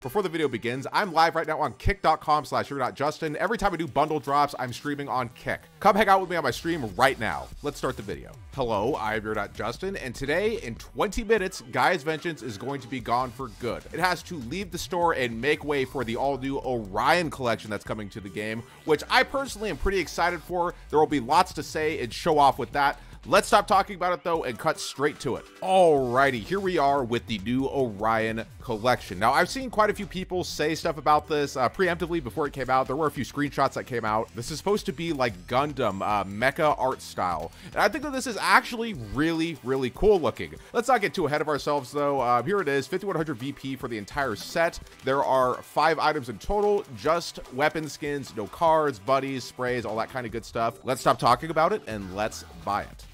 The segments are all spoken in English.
Before the video begins, I'm live right now on kick.com/urnotjustin. Every time I do bundle drops, I'm streaming on Kick. Come hang out with me on my stream right now. Let's start the video. Hello, I'm urnotjustin, and today, in 20 minutes, Guy's Vengeance is going to be gone for good. It has to leave the store and make way for the all-new Orion collection that's coming to the game, which I personally am pretty excited for. There will be lots to say and show off with that. Let's stop talking about it though and cut straight to it. Alrighty, here we are with the new Orion collection. Now, I've seen quite a few people say stuff about this preemptively before it came out. There were a few screenshots that came out. This is supposed to be like Gundam mecha art style. And I think that this is actually really, really cool looking. Let's not get too ahead of ourselves though. Here it is, 5100 VP for the entire set. There are 5 items in total, just weapon skins, no cards, buddies, sprays, all that kind of good stuff. Let's stop talking about it and let's buy it.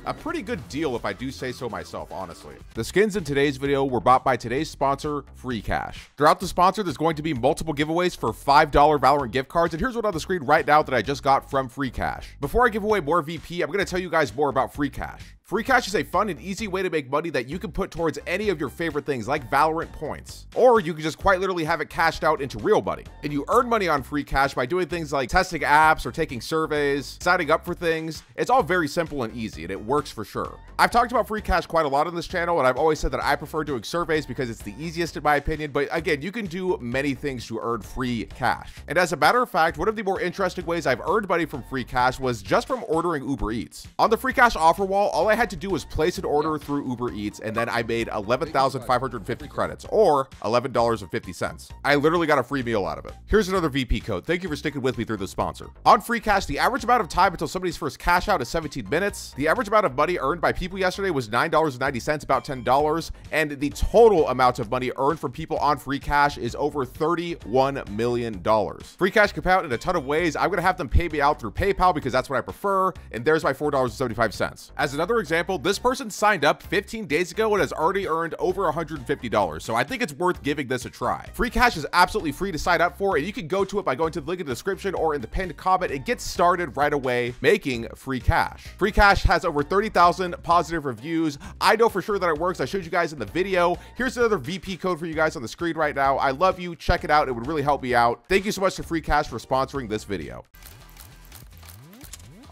A pretty good deal if I do say so myself, honestly. The skins in today's video were bought by today's sponsor, Free Cash. Throughout the sponsor, there's going to be multiple giveaways for $5 Valorant gift cards, and here's one on the screen right now that I just got from Free Cash. Before I give away more VP, I'm gonna tell you guys more about Free Cash. Free Cash is a fun and easy way to make money that you can put towards any of your favorite things like Valorant points, or you can just quite literally have it cashed out into real money. And you earn money on Free Cash by doing things like testing apps or taking surveys, signing up for things. It's all very simple and easy, and it works for sure. I've talked about Free Cash quite a lot on this channel, and I've always said that I prefer doing surveys because it's the easiest in my opinion, but again, you can do many things to earn free cash. And as a matter of fact, one of the more interesting ways I've earned money from Free Cash was just from ordering Uber Eats. On the Free Cash offer wall, all I had to do was place an order through Uber Eats, and then I made 11,550 credits, or $11.50. I literally got a free meal out of it. Here's another VP code. Thank you for sticking with me through the sponsor. On Free Cash, the average amount of time until somebody's first cash out is 17 minutes. The average amount of money earned by people yesterday was $9.90, about $10, and the total amount of money earned from people on Free Cash is over $31 million. Free Cash can pay out in a ton of ways. I'm gonna have them pay me out through PayPal because that's what I prefer, and there's my $4.75. As another example, this person signed up 15 days ago and has already earned over $150, so I think it's worth giving this a try. Free Cash is absolutely free to sign up for, and you can go to it by going to the link in the description or in the pinned comment and get started right away making Free Cash. Free Cash has over 30,000 positive reviews. I know for sure that it works. I showed you guys in the video. Here's another VP code for you guys on the screen right now. I love you. Check it out. It would really help me out. Thank you so much to Free Cash for sponsoring this video.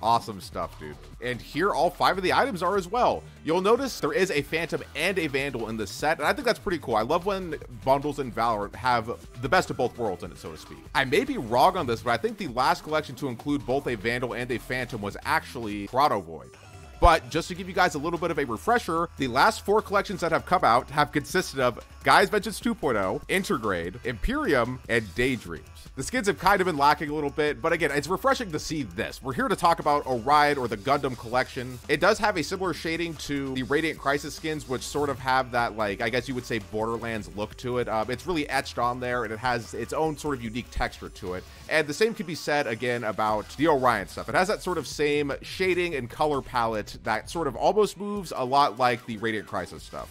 Awesome stuff, dude. And here all 5 of the items are as well. You'll notice there is a Phantom and a Vandal in this set, and I think that's pretty cool. I love when bundles in Valorant have the best of both worlds in it, so to speak. I may be wrong on this, but I think the last collection to include both a Vandal and a Phantom was actually Grotto Void. But just to give you guys a little bit of a refresher, the last 4 collections that have come out have consisted of Guy's Vengeance 2.0, Intergrade, Imperium, and Daydreams. The skins have kind of been lacking a little bit, but again, it's refreshing to see this. We're here to talk about Orion, or the Gundam collection. It does have a similar shading to the Radiant Crisis skins, which sort of have that, like, I guess you would say Borderlands look to it. It's really etched on there, and it has its own sort of unique texture to it. And the same could be said again about the Orion stuff. It has that sort of same shading and color palette that sort of almost moves a lot like the Radiant Crisis stuff.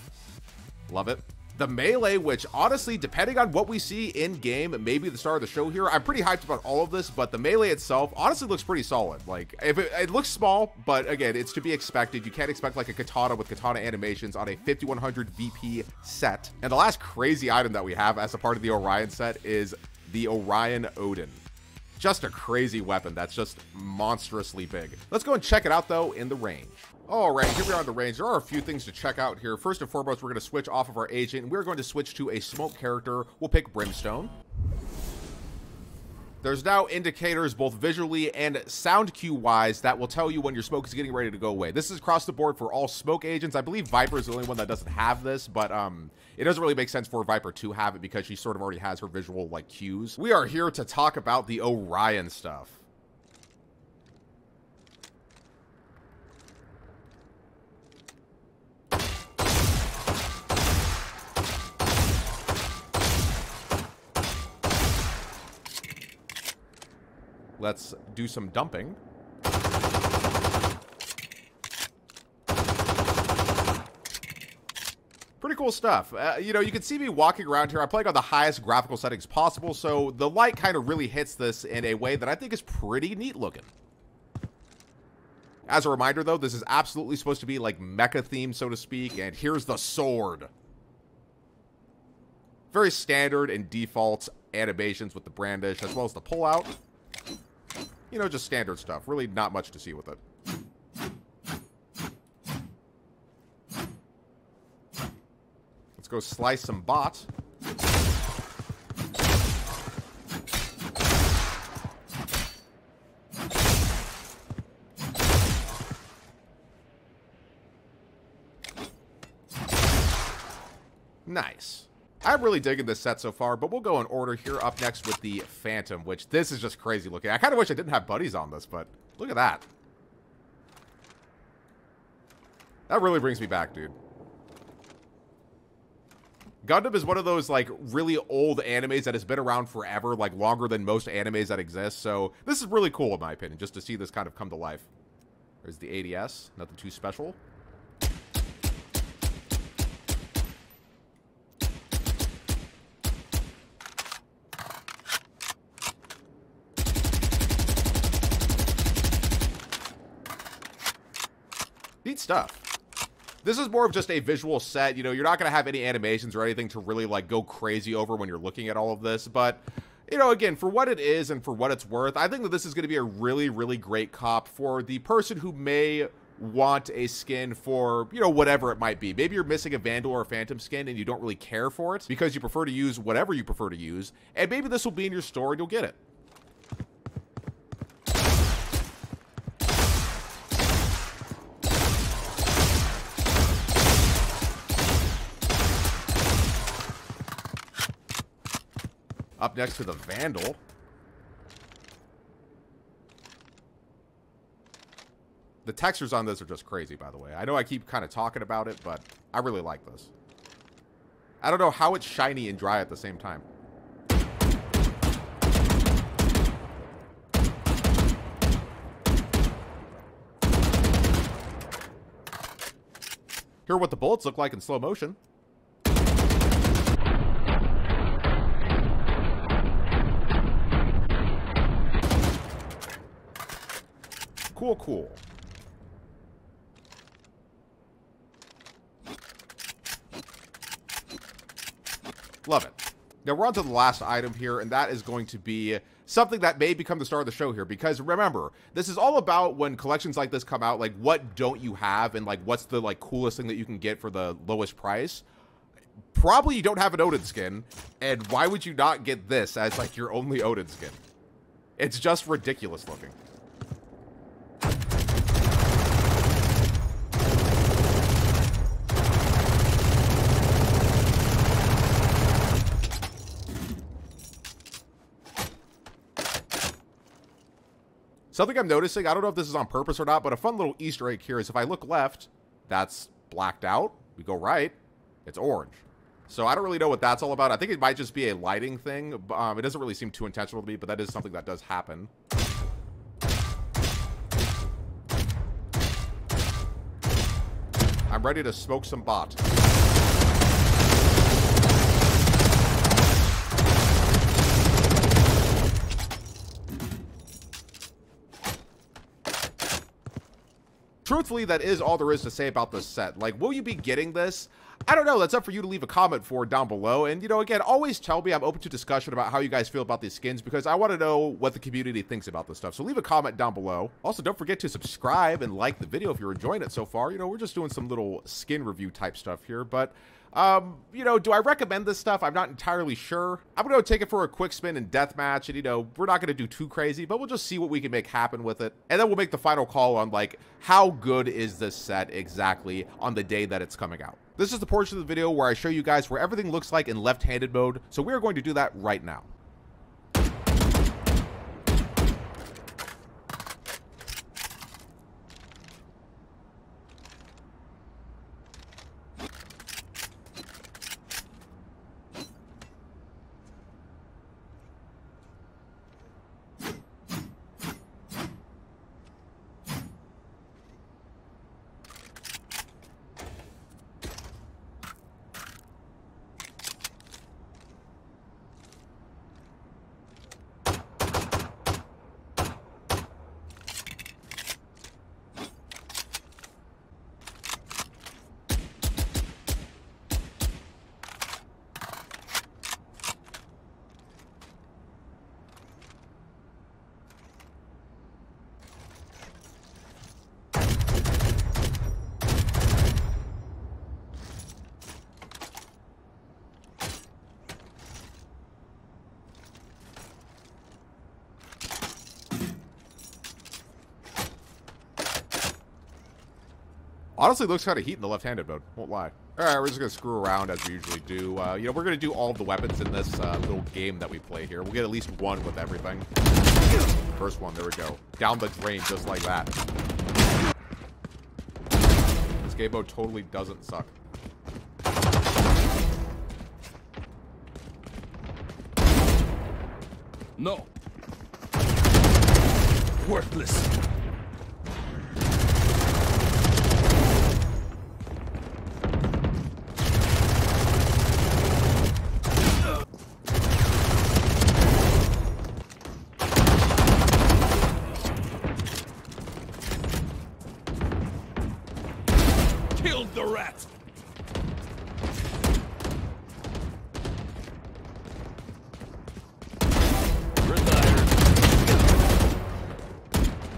Love it. The melee, which honestly, depending on what we see in game, may be the star of the show here. I'm pretty hyped about all of this, but the melee itself honestly looks pretty solid. Like, if it looks small, but again, it's to be expected. You can't expect like a katana with katana animations on a 5100 VP set. And the last crazy item that we have as a part of the Orion set is the Orion Odin. Just a crazy weapon that's just monstrously big. Let's go and check it out though in the range. All right, here we are in the range. There are a few things to check out here. First and foremost, we're going to switch off of our agent, and we're going to switch to a smoke character. We'll pick Brimstone. There's now indicators both visually and sound cue wise that will tell you when your smoke is getting ready to go away. This is across the board for all smoke agents. I believe Viper is the only one that doesn't have this, but it doesn't really make sense for Viper to have it because she sort of already has her visual like cues. We are here to talk about the Orion stuff. Let's do some dumping. Pretty cool stuff. You know, you can see me walking around here. I'm playing on the highest graphical settings possible, so the light kind of really hits this in a way that I think is pretty neat looking. As a reminder, though, this is absolutely supposed to be like mecha themed, so to speak, and here's the sword. Very standard and default animations with the brandish, as well as the pull-out. You know, just standard stuff. Really not much to see with it. Let's go slice some bot. Nice. I'm really digging this set so far, but we'll go in order here. Up next with the Phantom, which this is just crazy looking. I kind of wish I didn't have buddies on this, but look at that. That really brings me back, dude. Gundam is one of those, like, really old animes that has been around forever, like, longer than most animes that exist, so this is really cool, in my opinion, just to see this kind of come to life. There's the ADS, nothing too special. Neat stuff. This is more of just a visual set. You know, you're not going to have any animations or anything to really, like, go crazy over when you're looking at all of this. But, you know, again, for what it is and for what it's worth, I think that this is going to be a really, really great cop for the person who may want a skin for, you know, whatever it might be. Maybe you're missing a Vandal or a Phantom skin and you don't really care for it because you prefer to use whatever you prefer to use. And maybe this will be in your store and you'll get it. Up next to the Vandal. The textures on this are just crazy, by the way. I know I keep kind of talking about it, but I really like this. I don't know how it's shiny and dry at the same time. Here are what the bullets look like in slow motion. Cool, cool. Love it. Now we're on to the last item here, and that is going to be something that may become the star of the show here, because remember, this is all about when collections like this come out, like what don't you have and like what's the like coolest thing that you can get for the lowest price. Probably you don't have an Odin skin, and why would you not get this as like your only Odin skin? It's just ridiculous looking. Something I'm noticing, I don't know if this is on purpose or not, but a fun little Easter egg here is if I look left, that's blacked out. We go right, it's orange. So I don't really know what that's all about. I think it might just be a lighting thing. It doesn't really seem too intentional to me, but that is something that does happen. I'm ready to smoke some bot. Truthfully, that is all there is to say about this set. Like, will you be getting this? I don't know. That's up for you to leave a comment for down below. And, you know, again, always tell me. I'm open to discussion about how you guys feel about these skins because I want to know what the community thinks about this stuff. So leave a comment down below. Also, don't forget to subscribe and like the video if you're enjoying it so far. You know, we're just doing some little skin review type stuff here. But, you know, do I recommend this stuff? I'm not entirely sure. I'm going to take it for a quick spin and deathmatch. And, you know, we're not going to do too crazy, but we'll just see what we can make happen with it. And then we'll make the final call on, like, how good is this set exactly on the day that it's coming out. This is the portion of the video where I show you guys where everything looks like in left-handed mode. So we're going to do that right now. Honestly, looks kind of heat in the left-handed mode. Won't lie. All right, we're just gonna screw around as we usually do. You know, we're gonna do all of the weapons in this little game that we play here. We'll get at least one with everything. First one, there we go. Down the drain, just like that. This game mode totally doesn't suck. No. Worthless. Killed the rat.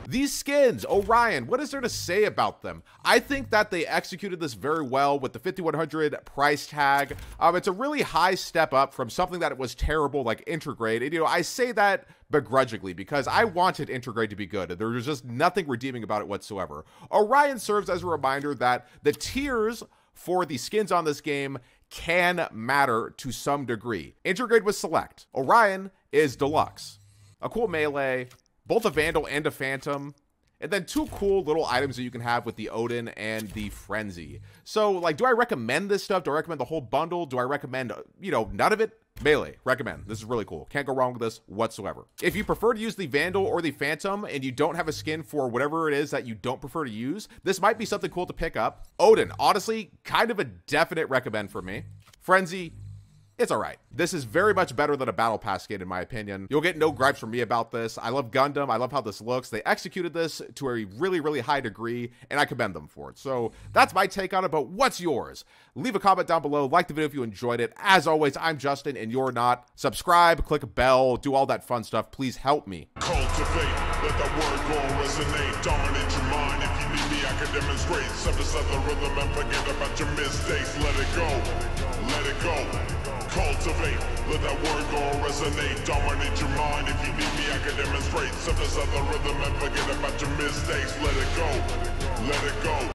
These skins, Orion, what is there to say about them? I think that they executed this very well with the 5100 price tag. It's a really high step up from something that was terrible like Intergrade. And, you know, I say that begrudgingly because I wanted Intergrade to be good. There was just nothing redeeming about it whatsoever. Orion serves as a reminder that the tiers for the skins on this game can matter to some degree. Intergrade was select. Orion is deluxe. A cool melee, both a Vandal and a Phantom, and then two cool little items that you can have with the Odin and the Frenzy. So, like, do I recommend this stuff? Do I recommend the whole bundle? Do I recommend, you know, none of it? Melee, recommend. This is really cool. Can't go wrong with this whatsoever. If you prefer to use the Vandal or the Phantom and you don't have a skin for whatever it is that you don't prefer to use, this might be something cool to pick up. Odin, honestly, kind of a definite recommend for me. Frenzy, it's all right. This is very much better than a Battle Pass skin, in my opinion. You'll get no gripes from me about this. I love Gundam. I love how this looks. They executed this to a really, really high degree, and I commend them for it. So that's my take on it, but what's yours? Leave a comment down below. Like the video if you enjoyed it. As always, I'm Justin, and you're not. Subscribe, click a bell, do all that fun stuff. Please help me. Cultivate, let the word go resonate. Dominate your mind. If you need me, I can demonstrate. Synthesize the rhythm and forget about your mistakes. Let it go. Let it go. Cultivate, let that word go resonate. Dominate your mind. If you need me, I can demonstrate. Synthesize the rhythm and forget about your mistakes. Let it go. Let it go.